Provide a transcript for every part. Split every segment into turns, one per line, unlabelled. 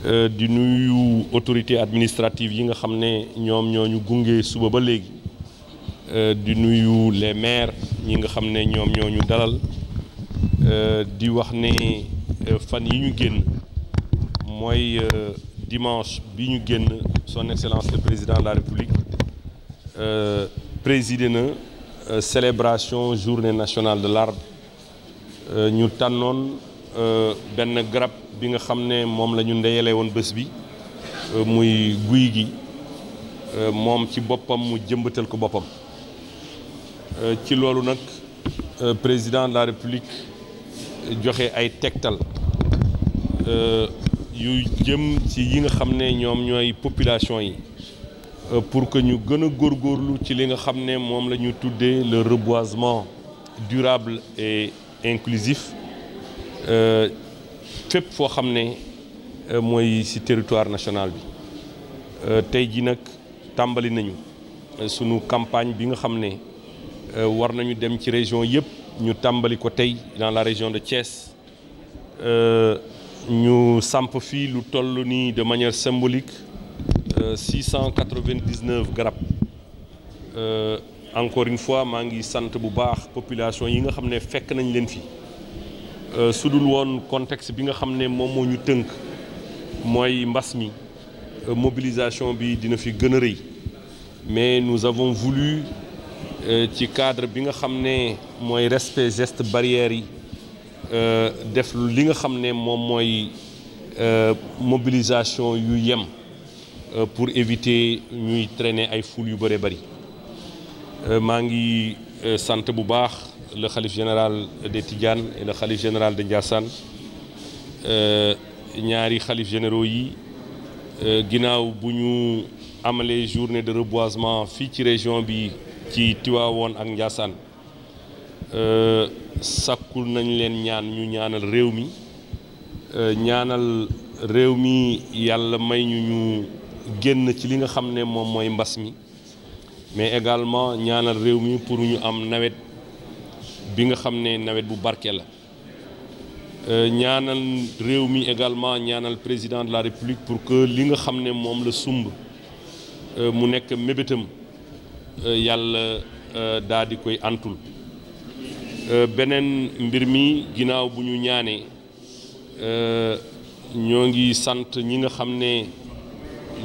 di nuyu autorité administrative yi nga xam ne ñoom ñoo ñu gunge suba ba léegi di nuyu les maires ñi nga xam ne ñoom ñoo ñu dalal di wax ne fan yi ñu génn mooy dimanche bi ñu génn son excellence le président de la république présidé na célébration journée nationale de l'arbre ñu tànnoon benn garab bi nga xam ne moom la ñu ndeyale woon bés bi muy guy gi moom ci boppam mu jëmbatal ko boppam ci loolu nag président de la république joxe ay tegtal yu jëm ci yi nga xam ne ñoom ñooy population yi pour que ñu gën a góorgóorlu ci li nga xam ne moom la ñu tuddee le reboisement durable et inclusif fépp foo xam ne mooy ci territoire national bi tey ji nag tàmbali nañu sunu campagne bi nga xam ne war nañu dem ci région yëpp ñu tàmbali ko tey dans la région de Thiès ñu samp fii lu toll nii de manière symbolique 699 garab encore une fois maa ngi sant bu baax population yi nga xam ne fekk nañ leen fi su dul woon contexte bi nga xam ne moom moo ñu tënk mooy mbas mi mobilisation bi dina fi gën a rëy mais nous avons voulu ci cadre bi nga xam ne mooy respect gestes barrières yi def li nga xam ne moom mooy mobilisation yu yem pour éviter ñuy traîner ay foule yu bëree bëri maa ngi sant bu baax le khalife général des Tidianes et le khalife général de Ndiassane ñaari khalife généraux yi ginnaaw bu ñu amalee journée de reboisement fii ci région bi ci Tivaouane ak Ndiassane sàkkul nañ leen ñaan ñu ñaanal réew mi yàlla may ñu génn ci li nga xam ne moom mooy mbas mi mais également ñaanal réew mi pour ñu am nawet bi nga xam ne nawet bu barke la ñaanal réew mi également ñaanal président de la république pour que li nga xam ne moom la sumb mu nekk mébétam yàlla daal di koy antul beneen mbir mi ginnaaw bu ñu ñaanee ñoo ngi sant ñi nga xam ne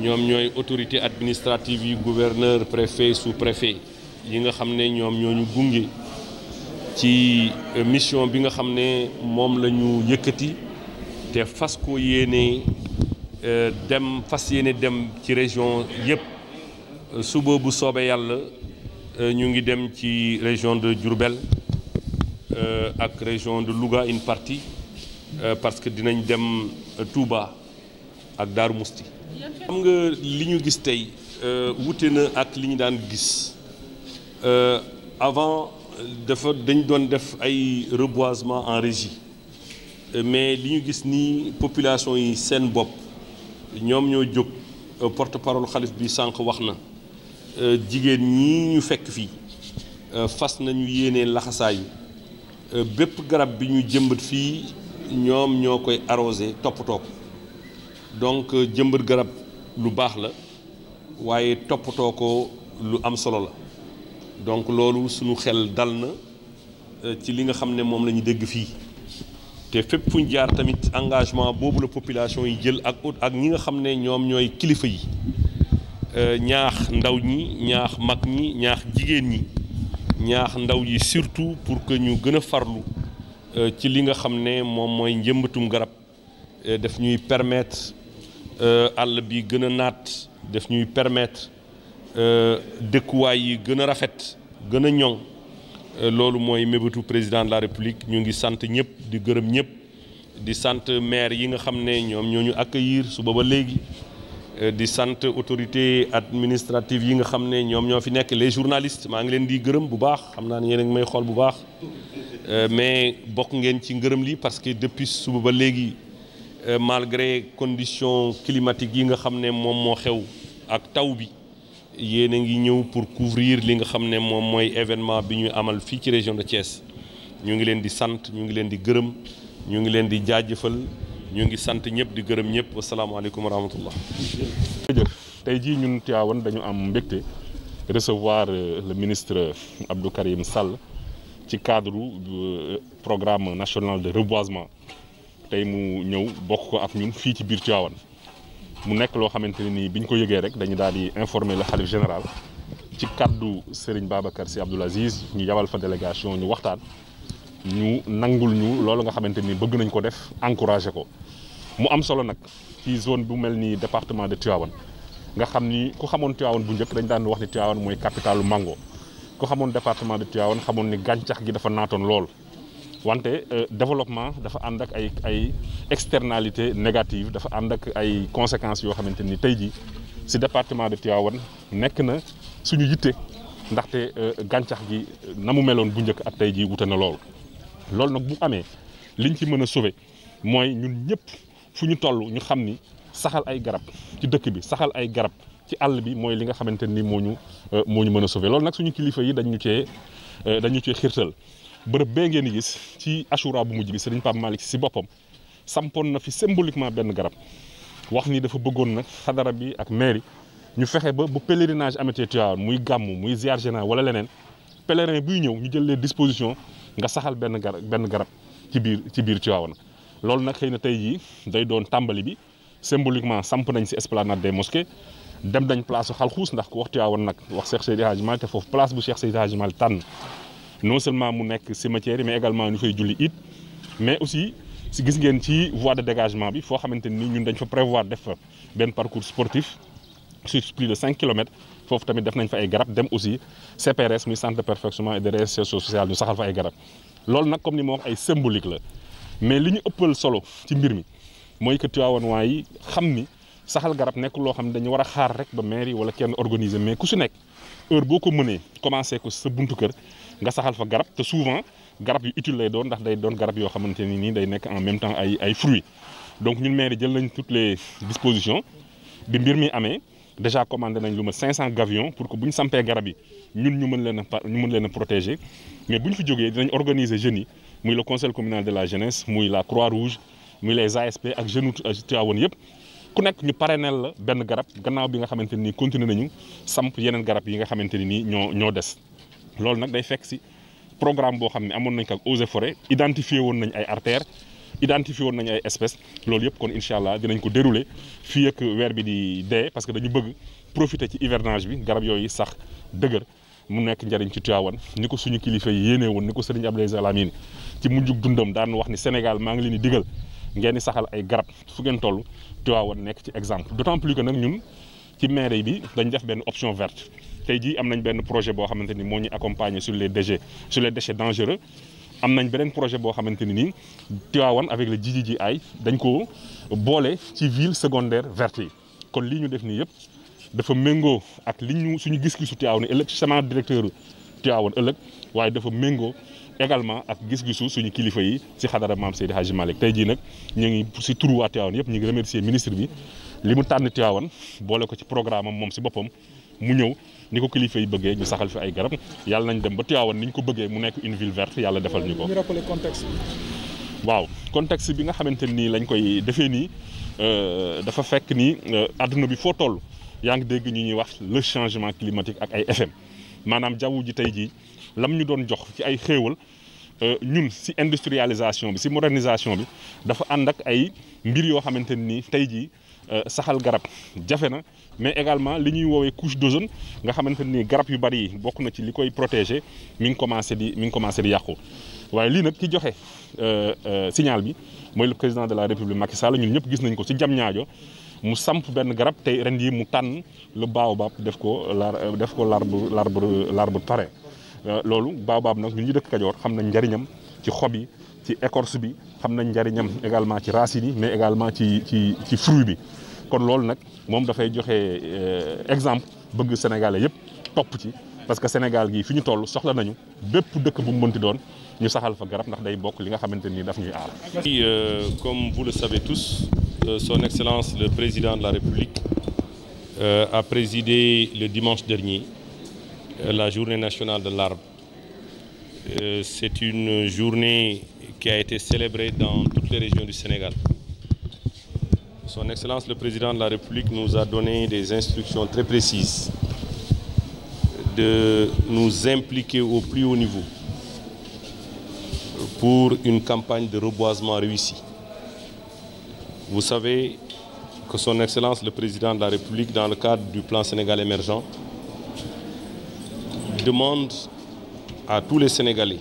ñoom ñooy autorité administrative yi gouverneur préfet sous-préfet yi nga xam ne ñoom ñoo ñu gunge ci mission bi nga xam ne moom la ñu yëkkati te fas yéene dem ci région yëpp suba bu soobee yàlla ñu ngi dem ci région de Diourbel ak région de Louga une partie parce que dinañ dem Touba ak Darou Mousti. xam nga li ñu gis tey wute na ak li ñu daan gis avant dañ doon def ay reboisement en régie mais li ñu gis nii population yi seen bopp ñoom ñoo jóg porte-parole xalif bi sànq wax na jigéen ñi ñu fekk fii fas nañu yéene laxasaayu bépp garab bi ñu jëmbat fii ñoom ñoo koy arrosé toppatoo ko donc jëmbat garab lu baax la waaye toppatoo ko lu am solo la donc loolu suñu xel dal na ci li nga xam ne moom la ñu dégg fii te fépp fu ñu jaar tamit engagement boobu la population yi jël ak ñi nga xam ne ñoom ñooy kilifa yi ñaax ndaw ñi ñaax mag ñi ñaax jigéen ñi ñaax ndaw yi surtout pour que ñu gën a farlu ci li nga xam ne moom mooy njëmbatum garab daf ñuy permettre àll bi gën a naat daf ñuy permettre dëkkuwaay yi gën a rafet gën a ñoŋ loolu mooy mébétu président de la république ñu ngi sant ñëpp di gërëm ñëpp di sant maire yi nga xam ne ñoom ñoo ñu accueillir suba ba léegi di sant autorité administrative yi nga xam ne ñoom ñoo fi nekk les journalistes maa ngi leen di gërëm bu baax xam naa ne yéen a ngi may xool bu baax mais bokk ngeen ci ngërëm li parce que depuis suba ba léegi malgré conditions climatiques yi nga xam ne moom moo xew ak taw bi yéen a ngi ñëw pour couvrir li nga xam ne moom mooy événement bi ñuy amal fii ci région de Thiès ñu ngi leen di sant ñu ngi leen di gërëm ñu ngi leen di jaajëfal ñu ngi sant ñëpp di gërëm ñëpp wasalaamaaleykum wa rahmatullah.
jërëjëf tey jii ñun Tivaouane dañu am mbégte recevoir le ministre Abdou Karim Sall ci cadre programme national de reboisement tey mu ñëw bokk ko ak ñun fii ci biir Tivaouane mu nekk loo xamante ne nii biñ ko yëgee rek dañu daal di informer le khalife général ci kaddu Serigne Babacar Sy Abdoul Aziz ñu yabal fa délégation ñu waxtaan ñu nangul ñu loolu nga xamante ni bëgg nañ ko def encouragé ko mu am solo nag ci zone bu mel ni département de Tivaouane nga xam ni ku xamoon Tivaouane bu njëkk dañ daan wax ni Tivaouane mooy capitalu mango ku xamoon département de Tivaouane xamoon ni gàncax gi dafa naatoon lool wante développement dafa ànd ak ay externalités négatives dafa ànd ak ay conséquences yoo xamante ni tey jii si département de Tivaouane nekk na suñu yitte ndaxte gàncax gi na mu meloon bu njëkk ak tey jii wute na lool. loolu nag bu amee liñ ci mën a sauver mooy ñun ñëpp fu ñu toll ñu xam ni saxal ay garab ci dëkk bi saxal ay garab ci àll bi mooy li nga xamante ni moo ñu mën a sauver loolu nag suñu kilifa yi dañu cee xirtal bërëb bee ngeen di gis ci Achoura bu mujj bi Serigne Pape Malick si boppam sampoon na fi symboliquement benn garab wax ni dafa bëggoon nag xadara bi ak mairie ñu fexe ba bu pèlerinage amatee Tivaouane muy gàmmu muy ziar général wala leneen pèlerin buy ñëw ñu jël les dispositions nga saxal benn garab ci biir Tivaouane loolu nag xëy na tey jii day doon tàmbali bi symboliquement samp nañ si esplanade des mosquées dem nañ place su Xalxuus ndax ku wax Tivaouane nag wax Cheikh Seydi Hadji Malick te foofu place bu Cheikh Seydi Hadji Malick tànn non seulement mu nekk cimetière yi mais également ñu fay julli it mais aussi si gis ngeen ci voie de dégagement bi foo xamante ni ñun dañ fa prévoir def fa benn parcours sportif sur plus de 5 kilomètres foofu tamit def nañ fa ay garab dem aussi CPRS muy centre de perfectionnement et de réinsertion sociale ñu saxal fa ay garab loolu nag comme ni ma wax ay symbolique la mais li ñu ëppal solo ci mbir mi mooy que Tivaouane waa yi xam ni saxal garab nekk loo xam ne dañu war a xaar rek ba mairie wala kenn organiser mais ku si nekk heure boo ko mënee commencé ko sa buntu kër nga saxal fa garab te souvent garab yu utile lay doon ndax day doon garab yoo xamante ni nii day nekk en même temps ay fruits donc ñun mairie jël nañ toutes les dispositions bi mbir mi amee déjà commandé nañ lu ma 500 gavions pour que bu ñu sampee garab yi ñun ñu mën leen a protéger mais bu ñu fi jógee dinañ organiser jeunes yi muy le conseil communal de la jeunesse muy la Croix-Rouge muy les ASP ak jeunes Tivaouane yëpp ku nekk ñu parrainel la benn garab gannaaw bi nga xamante ni continuer nañu samp yeneen garab yi nga xamante ni nii ñoo des loolu nag day fekk si programme boo xam ne amoon nañ ko ak eaux et forêt identifié woon nañ ay artères identifié woon nañu ay espèces loolu yëpp kon incha allah dinañ ko dérouler fii ak weer bi di dee parce que dañu bëgg profiter ci hivernage bi garab yooyu sax dëgër mu nekk njëriñ ci Tivaouane ni ko suñu kilifa yi yéenee woon ni ko Serigne Abdoulaye Al Amine ci mujjug dundam daan wax ni Sénégal maa ngi leen di digal ngeen di saxal ay garab fu ngeen toll Tivaouane nekk ci exemple d'autant plus que nag ñun ci mairie bi dañ def benn option verte tey jii am nañ benn projet boo xamante ni moo ñu accompagner sur les déchets dangereux am nañ beneen projet boo xamante ni nii Tivaouane avec le JJJ dañ ko boole ci ville secondaire verte yi kon lii ñu def nii yëpp dafa méngoo ak suñu gis-gisu Tivaouane ëllëg sama directeur Tivaouane ëllëg waaye dafa méngoo également ak gis-gisu suñu kilifa yi ci xadara maam Seydi Hadji Malick tey jii nag ñu ngi ci turu waa Tivaouane yëpp ñu ngi remercier ministre bi li mu tànn Tivaouane boole ko ci programme am moom ci boppam mu ñëw ni ko kilifa yi bëggee ñu saxal fi ay garab yàlla nañ dem ba Tivaouane ni ñu ko bëggee mu nekk une ville verte yàlla defal ñu ko.
ñu rappeler contexte bi.
waaw contexte bi nga xamante nii lañ koy defee nii dafa fekk ni àdduna bi foo toll yaa ngi dégg ñu ñuy wax le changement climatique ak ay FM maanaam jaww ji tey jii lam ñu doon jox ci ay xéewal ñun ci industrialisation bi ci modernisation bi dafa ànd ak ay mbir yoo xamante ni tey jii saxal garab jafe na mais également li ñuy woowee couche d'ozone nga xamante ni garab yu bari yi bokk na ci li koy protéger mi ngi commencé di yàqu waaye lii nag ki joxe signal bi mooy le président de la république Macky Sall ñun ñëpp gis nañ ko ci Diamniadio mu samp benn garab tey ren yi mu tànn le baobab def ko l'arbre parrain loolu baobab nag ñun ñu dëkk Kajoor xam nañ njariñam ci xob yi ci écorce bi xam nañ njariñam également ci racines yi mais également ci fruit bi kon loolu nag moom dafay joxe exemple bëgg Sénégalais yëpp topp ci parce que Sénégal gii fi ñu toll soxla nañu bépp dëkk bu mu mënti doon ñu saxal fa garab ndax day bokk li nga xamante ni daf ñuy aar.
Comme vous le savez tous, son Excellence le Président de la République a présidé le dimanche dernier la journée nationale de l'arbre. C'est une journée qui a été célébrée dans toutes les régions du Sénégal. Son Excellence le Président de la République nous a donné des instructions très précises de nous impliquer au plus haut niveau pour une campagne de reboisement réussie. Vous savez que Son Excellence le Président de la République, dans le cadre du plan Sénégal émergent, demande à tous les Sénégalais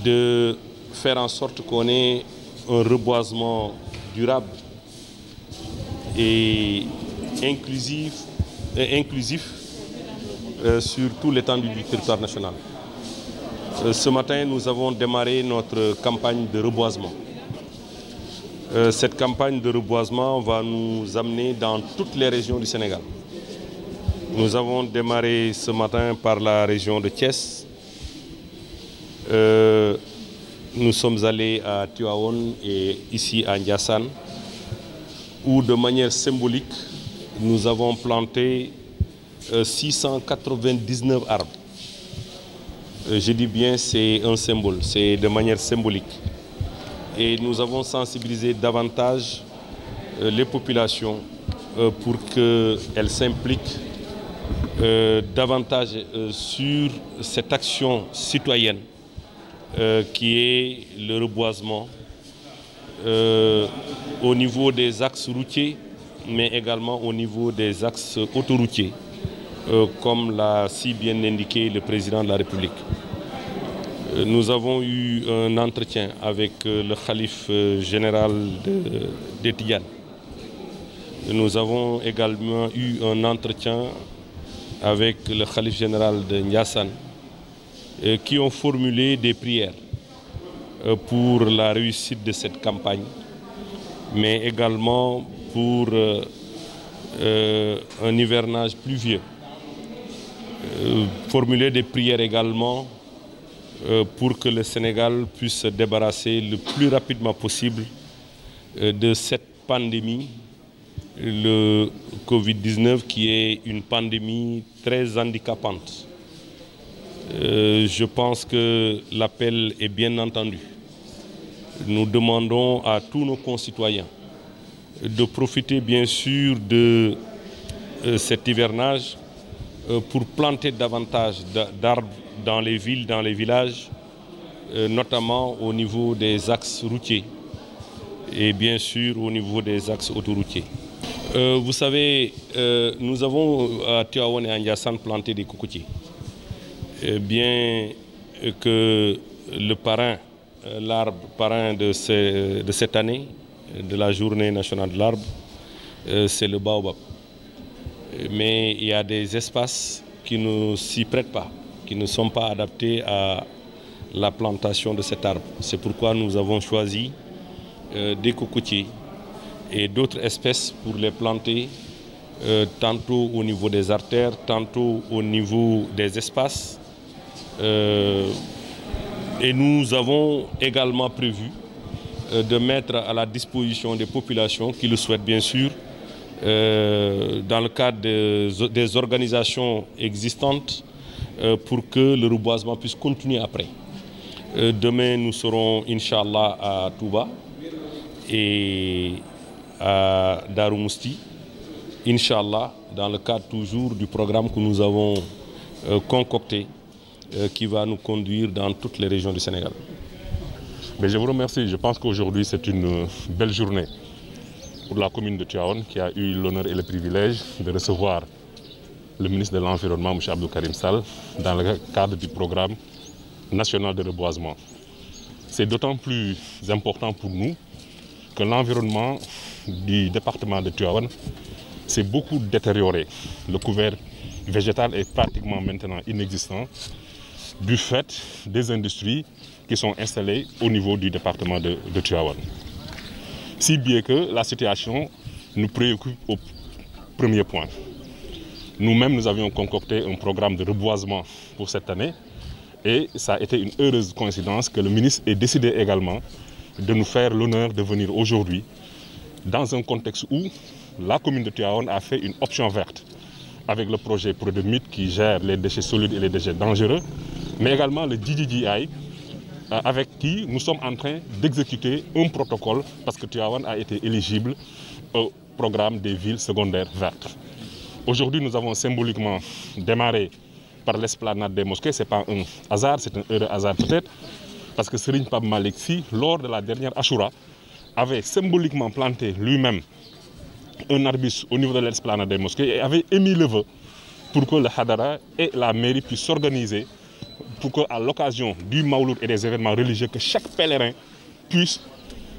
de faire en sorte qu'on ait un reboisement durable et inclusif sur tout l'étendue du territoire national. Ce matin, nous avons démarré notre campagne de reboisement. Cette campagne de reboisement va nous amener dans toutes les régions du Sénégal. Nous avons démarré ce matin par la région de Thiès. Nous sommes allés à Tivaouane et ici à Ndiassane, où de manière symbolique, nous avons planté 699 arbres. Je dis bien, c'est un symbole, c'est de manière symbolique. Et nous avons sensibilisé davantage les populations pour qu'elles s'impliquent davantage sur cette action citoyenne qui est le reboisement au niveau des axes routiers, mais également au niveau des axes autoroutiers, comme l'a si bien indiqué le Président de la République. Nous avons eu un entretien avec le khalife général de Tidiane. Nous avons également eu un entretien avec le khalife général de Ndiassane, qui ont formulé des prières pour la réussite de cette campagne, mais également pour un hivernage pluvieux. Formuler des prières également pour que le Sénégal puisse se débarrasser le plus rapidement possible de cette pandémie, le Covid-19, qui est une pandémie très handicapante. Je pense que l'appel est bien entendu. Nous demandons à tous nos concitoyens de profiter bien sûr de cet hivernage pour planter davantage d'arbres dans les villes, dans les villages, notamment au niveau des axes routiers et bien sûr au niveau des axes autoroutiers. Vous savez, nous avons à Tivaouane et à Ndiassane planté des cocotiers. Bien que le parrain, l'arbre parrain de cette année, de la journée nationale de l'arbre, c'est le baobab. Mais il y a des espaces qui ne s'y prêtent pas, qui ne sont pas adaptés à la plantation de cet arbre. C'est pourquoi nous avons choisi des cocotiers et d'autres espèces pour les planter, tantôt au niveau des artères, tantôt au niveau des espaces. Et nous avons également prévu de mettre à la disposition des populations qui le souhaitent bien sûr, dans le cadre des organisations existantes, pour que le reboisement puisse continuer après. Demain, nous serons, Inch'Allah, à Touba et à Darou Mousti, Inch'Allah, dans le cadre toujours du programme que nous avons concocté, qui va nous conduire dans toutes les régions du Sénégal.
Mais je vous remercie. Je pense qu'aujourd'hui, c'est une belle journée pour la commune de Tivaouane, qui a eu l'honneur et le privilège de recevoir le ministre de l'Environnement, M. Abdou Karim Sall, dans le cadre du programme national de reboisement. C'est d'autant plus important pour nous que l'environnement du département de Tivaouane s'est beaucoup détérioré. Le couvert végétal est pratiquement maintenant inexistant du fait des industries qui sont installées au niveau du département de Tivaouane. Si bien que la situation nous préoccupe au premier point. Nous-mêmes, nous avions concocté un programme de reboisement pour cette année et ça a été une heureuse coïncidence que le ministre ait décidé également de nous faire l'honneur de venir aujourd'hui dans un contexte où la commune de Tivaouane a fait une option verte avec le projet Prodemit qui gère les déchets solides et les déchets dangereux, mais également le DJI avec qui nous sommes en train d'exécuter un protocole parce que Tivaouane a été éligible au programme des villes secondaires vertes. Aujourd'hui, nous avons symboliquement démarré par l'esplanade des mosquées. Ce n'est pas un hasard, c'est un heureux hasard peut-être, parce que Serigne Pape Malick Sy, lors de la dernière Achoura, avait symboliquement planté lui-même un arbuste au niveau de l'esplanade des mosquées et avait émis le vœu pour que le Hadara et la mairie puissent s'organiser pour qu'à l'occasion du Mawlud et des événements religieux, que chaque pèlerin puisse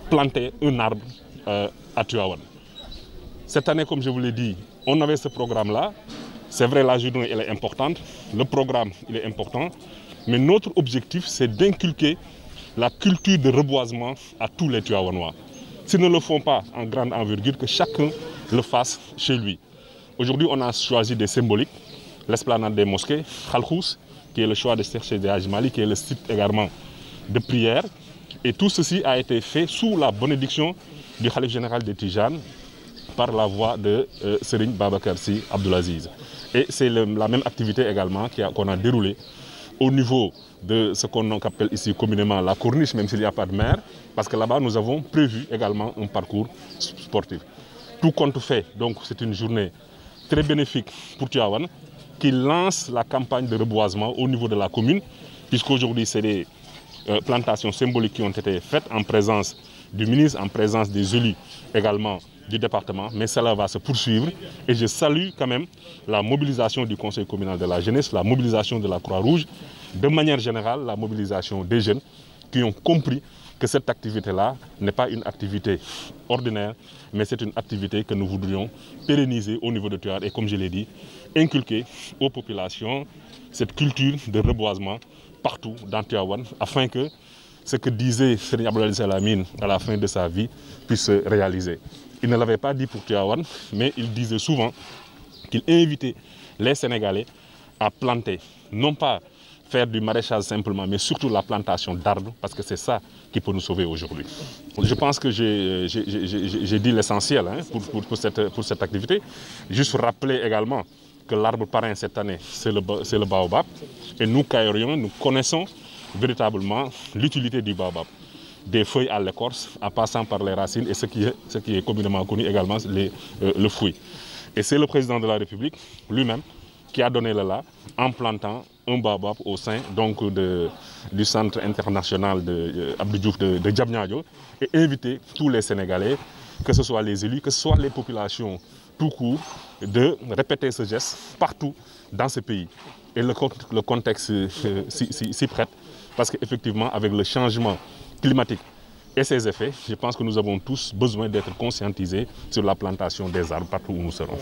planter un arbre à Tivaouane. Cette année, comme je vous l'ai dit, on avait ce programme-là. C'est vrai, la journée elle est importante, le programme il est important, mais notre objectif c'est d'inculquer la culture de reboisement à tous les Tivaouanois. S'ils ne le font pas en grande envergure, que chacun le fasse chez lui. Aujourd'hui, on a choisi des symboliques, l'esplanade des mosquées, Khalkhous, qui est le choix de Cheikh Seydi Hadji Malick, qui est le site également de prière. Et tout ceci a été fait sous la bénédiction du Khalife général de Tidianes par la voix de Serigne Babacar Sy Abdoul Aziz. Et c'est la même activité également qu'on a déroulée au niveau de ce qu'on appelle ici communément la corniche, même s'il n'y a pas de mer, parce que là-bas nous avons prévu également un parcours sportif. Tout compte fait, donc c'est une journée très bénéfique pour Tivaouane, qui lance la campagne de reboisement au niveau de la commune, puisqu'aujourd'hui c'est des plantations symboliques qui ont été faites en présence du ministre, en présence des élus également du département, mais cela va se poursuivre et je salue quand même la mobilisation du Conseil communal de la jeunesse, la mobilisation de la Croix-Rouge, de manière générale la mobilisation des jeunes qui ont compris que cette activité-là n'est pas une activité ordinaire, mais c'est une activité que nous voudrions pérenniser au niveau de Tivaouane et comme je l'ai dit, inculquer aux populations cette culture de reboisement partout dans Tivaouane afin que ce que disait Serigne Abdoul Aziz Al Amine à la fin de sa vie puisse se réaliser. Il ne l'avait pas dit pour Tivaouane, mais il disait souvent qu'il invitait les Sénégalais à planter, non pas faire du maraîchage simplement, mais surtout la plantation d'arbres, parce que c'est ça qui peut nous sauver aujourd'hui. Je pense que j'ai dit l'essentiel pour cette activité. Juste rappeler également que l'arbre parrain cette année, c'est le baobab. Et nous, Kayoriens, nous connaissons véritablement l'utilité du baobab. Des feuilles à l'écorce, en passant par les racines et ce qui est communément connu également, le fruit. Et c'est le président de la République lui-même qui a donné le là en plantant un baobab au sein donc, du centre international Abdou Diouf de Diamniadio et inviter tous les Sénégalais, que ce soit les élus, que ce soit les populations tout court, de répéter ce geste partout dans ce pays. Et le contexte s'y prête parce qu'effectivement avec le changement climatique et ses effets, je pense que nous avons tous besoin d'être conscientisés sur la plantation des arbres partout où nous serons.